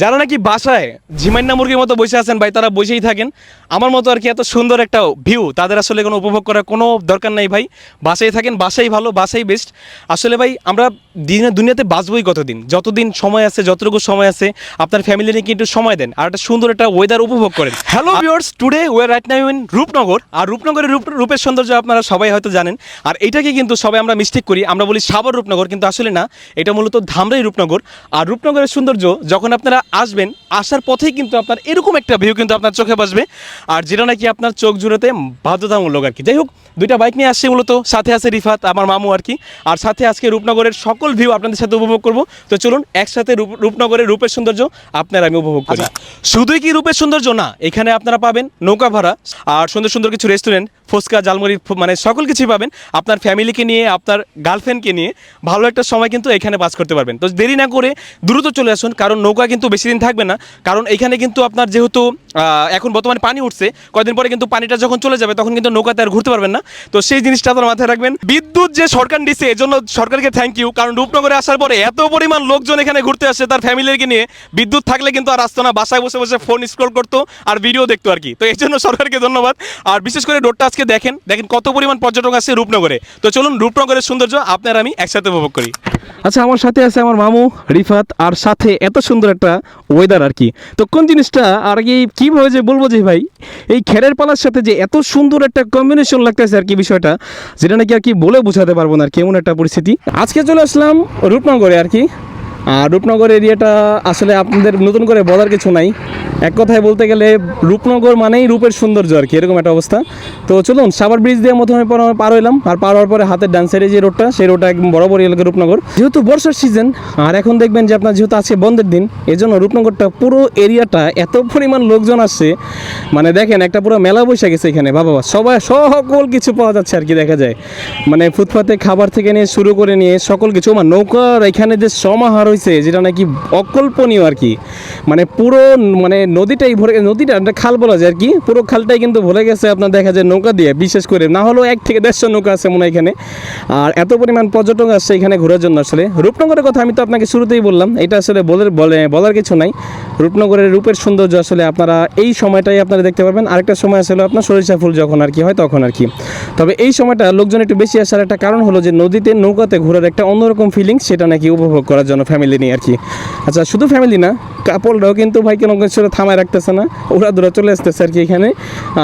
যারা নাকি বাসায় ঝিমাইন্না মুরগির মতো বসে আছেন ভাই, তারা বসেই থাকেন। আমার মতো আর কি এত সুন্দর একটা ভিউ তাদের আসলে কোনো উপভোগ করার কোনো দরকার নাই ভাই। বাসায় থাকেন, বাসাই ভালো, বাসাই বেস্ট। আসলে ভাই আমরা দুনিয়াতে বাঁচবই কতদিন, যতদিন সময় আছে, যতটুকু সময় আছে আপনার ফ্যামিলি নিয়ে কিন্তু সময় দেন আর একটা সুন্দর একটা ওয়েদার উপভোগ করেন। Hello viewers, today we are right now in Rupnagar. আর রূপনগরের রূপের সৌন্দর্য আপনারা সবাই হয়তো জানেন। আর এটাকে কিন্তু সবাই আমরা মিস্টেক করি, আমরা বলি সাভার রূপনগর, কিন্তু আসলে না, এটা মূলত ধামরাই রূপনগর। আর রূপনগরের সৌন্দর্য যখন আপনারা আসবেন, আসার পথেই কিন্তু আপনার এরকম একটা ভিউ কিন্তু আপনার চোখে বসবে, আর যেটা নাকি আপনার চোখ জুড়োতে বাধ্যতামূলক আর কি। যাই হোক, দুইটা বাইক নিয়ে আসছে মূলত, সাথে আছে রিফাত আমার মামু আর কি। আর সাথে আজকে রূপনগরের সকল ভিউ আপনাদের সাথে উপভোগ করব। তো চলুন একসাথে রূপনগরের রূপের সৌন্দর্য আপনারা আমি উপভোগ করি। শুধুই কি রূপের সৌন্দর্য না, এখানে আপনারা পাবেন নৌকা ভাড়া আর সুন্দর সুন্দর কিছু রেস্টুরেন্ট, ফুচকা, জালমুড়ি, মানে সকল কিছুই পাবেন। আপনার ফ্যামিলিকে নিয়ে, আপনার গার্লফ্রেন্ডকে নিয়ে ভালো একটা সময় কিন্তু এখানে পাস করতে পারবেন। তো দেরি না করে দ্রুত চলে আসুন, কারণ নৌকা কিন্তু বেশি দিন থাকবে না। কারণ এখানে কিন্তু আপনার যেহেতু এখন বর্তমানে পানি উঠছে, কয়েকদিন পরে কিন্তু পানিটা যখন চলে যাবে তখন কিন্তু নৌকাতে আর ঘুরতে পারবেন না। তো সেই জিনিসটা আপনার মাথায় রাখবেন। বিদ্যুৎ যে সরকার দিচ্ছে, এজন্য সরকারকে থ্যাংক ইউ, কারণ রূপনগরে আসার পরে এত পরিমাণ লোকজন এখানে ঘুরতে আসে তার ফ্যামিলিকে নিয়ে। বিদ্যুৎ থাকলে কিন্তু আর আসতো না, বাসায় বসে বসে ফোন স্ক্রল করতো আর ভিডিও দেখতো আর কি। তো এই জন্য সরকারকে ধন্যবাদ। আর বিশেষ করে রোডটা আজকে দেখেন কত পরিমাণ পর্যটক আছে রূপনগরে। তো চলুন রূপনগরের সৌন্দর্য আপনার আমি একসাথে উপভোগ করি। আচ্ছা, আমার সাথে আছে আমার মামু রিফাত, আর সাথে এত সুন্দর একটা ওয়েদার আর কি। তো কোন জিনিসটা আর কি কীভাবে যে বলবো যে ভাই, এই খেরের পালার সাথে যে এত সুন্দর একটা কম্বিনেশন লাগতেছে আর কি, বিষয়টা যেটা নাকি আর কি বলে বোঝাতে পারবো না আর কি, এমন একটা পরিস্থিতি। আজকে চলে আসলাম রূপনগরে আর কি। আর রূপনগর এরিয়াটা আসলে আপনাদের নতুন করে বলার কিছু নাই, এক কথায় বলতে গেলে রূপনগর মানেই রূপের সৌন্দর্য আর কি, এরকম একটা অবস্থা। তো চলুন সাভার ব্রিজ দিয়ে প্রথমে পার হইলাম, আর পার হওয়ার পরে হাতের ডান সাইডে যে রোডটা, সেই রোডটা একদম বরাবর এলাকা রূপনগর। যেহেতু বর্ষার সিজন, আর এখন দেখবেন যে আপনার যেহেতু আজকে বন্ধের দিন, এই জন্য রূপনগরটা পুরো এরিয়াটা এত পরিমাণ লোকজন আসছে, মানে দেখেন একটা পুরো মেলা বসে গেছে এখানে। বাবা সবাই সকল কিছু পাওয়া যাচ্ছে আর কি, দেখা যায় মানে ফুটপাতে খাবার থেকে নিয়ে শুরু করে নিয়ে সকল কিছু। আমার নৌকার এখানে যে সমাহার হয়েছে, যেটা নাকি অকল্পনীয় আর কি। মানে পুরো মানে নদীটাই ভরে, নদীটা একটা খাল বলা যায় আর কি, পুরো খালটাই কিন্তু ভরে গেছে আপনার, দেখা যায় নৌকা দিয়ে। বিশেষ করে না হলেও 1 থেকে 150 নৌকা আছে মনে হয় এখানে। আর এত পরিমাণ পর্যটক আসছে এখানে ঘোরার জন্য। আসলে রূপনগরের কথা আমি তো আপনাকে শুরুতেই বললাম, এটা আসলে বলার কিছু নাই। রূপনগরের রূপের সৌন্দর্য আসলে আপনারা এই সময়টাই আপনারা দেখতে পারবেন। আরেকটা সময় আসলে আপনার সরিষা ফুল যখন আর কি হয় তখন আর কি। তবে এই সময়টা লোকজন একটু বেশি আসার একটা কারণ হলো যে নদীতে নৌকাতে ঘোরার একটা অন্যরকম ফিলিংস, সেটা নাকি উপভোগ করার জন্য ফ্যামিলি নিয়ে আর কি। আচ্ছা, শুধু ফ্যামিলি না, কাপলরাও কিন্তু ভাই কোনো কিছু থামায় রাখতেছে না, ওরা দূরে চলে আসতেছে আর কি এখানে,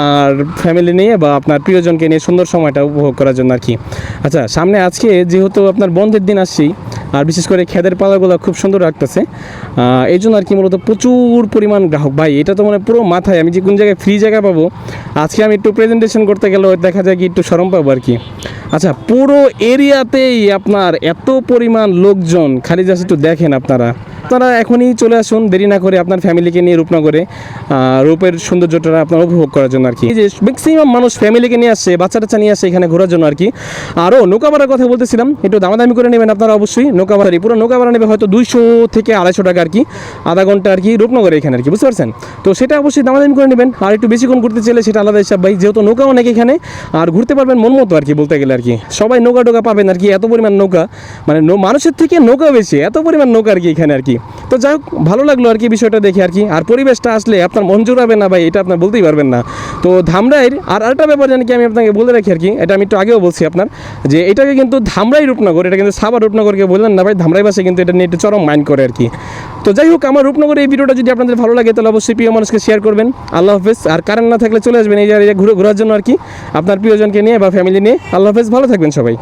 আর ফ্যামিলি নিয়ে বা আপনার প্রিয়জনকে নিয়ে সুন্দর সময়টা উপভোগ করার জন্য আর কি। আচ্ছা, সামনে আজকে যেহেতু আপনার বন্ধের দিন আসছি, আর বিশেষ করে খেদের পালাগুলো খুব সুন্দর রাখতেছে, এই জন্য আর কি মূলত প্রচুর পরিমাণ গ্রাহক। ভাই এটা তো মানে পুরো মাথায়, আমি যে কোন জায়গায় ফ্রি জায়গা পাবো, আজকে আমি একটু প্রেজেন্টেশন করতে গেলেও দেখা যায় কি একটু শরম পাবো আর কি। আচ্ছা, পুরো এরিয়াতেই আপনার এত পরিমাণ লোকজন, খালি জাস্ট একটু দেখেন আপনারা এখনই চলে আসুন, দেরি না করে আপনার ফ্যামিলিকে নিয়ে রূপনগরে রূপের সৌন্দর্যটা আপনার উপভোগ করার জন্য আর কি। এই যে ম্যাক্সিমাম মানুষ ফ্যামিলিকে নিয়ে আসছে, বাচ্চা টাচ্চা নিয়ে আসছে এখানে ঘোরার জন্য আর কি। আরও নৌকা ভাড়ার কথা বলতেছিলাম, একটু দামাদামি করে নেবেন আপনারা অবশ্যই। নৌকা ভাড়া পুরো নৌকা ভাড়া নেবে হয়তো 200 থেকে 250 টাকা আর কি, আধা ঘন্টা আর কি রূপনগরে এখানে আর কি, বুঝতে পারছেন? তো সেটা অবশ্যই দামাদামি করে নেবেন। আর একটু বেশিক্ষণ ঘুরতে চাইলে সেটা আলাদা হিসাব ভাই, যেহেতু নৌকা অনেক এখানে, আর ঘুরতে পারবেন মন মতো আর কি, বলতে গেলে আর কি। সবাই নৌকা টোকা পাবেন আর কি, এত পরিমাণ নৌকা, মানে মানুষের থেকে নৌকা বেশি, এত পরিমাণ নৌকা আর কি এখানে আর কি। তো যাই হোক, ভালো লাগলো আর কি বিষয়টা দেখে আর কি। আর পরিবেশটা আসলে আপনার মন জুড়াবে না ভাই, এটা আপনার বলতেই পারবেন না। তো ধামরাইয়ের আরেকটা ব্যাপার জানি কি, আমি আপনাকে বলে রাখি আর কি, এটা আমি একটু আগেও বলছি আপনার, যে এটাকে কিন্তু ধামরাই রূপনগর, এটা কিন্তু সাভার রূপনগরকে বললেন না ভাই, ধামরাই বাসে কিন্তু এটা নিয়ে একটু চরম মাইন্ড করে আর কি। তো যাই হোক, আমার রূপনগরে এই ভিডিওটা যদি আপনাদের ভালো লাগে তাহলে অবশ্যই প্রিয় মানুষকে শেয়ার করবেন। আল্লাহ হাফেজ। আর কারেন্ট না থাকলে চলে আসবেন এই জায়গায় ঘোরার জন্য আর কি, আপনার প্রিয়জনকে নিয়ে বা ফ্যামিলি নিয়ে। আল্লাহ হাফেজ, ভালো থাকবেন সবাই।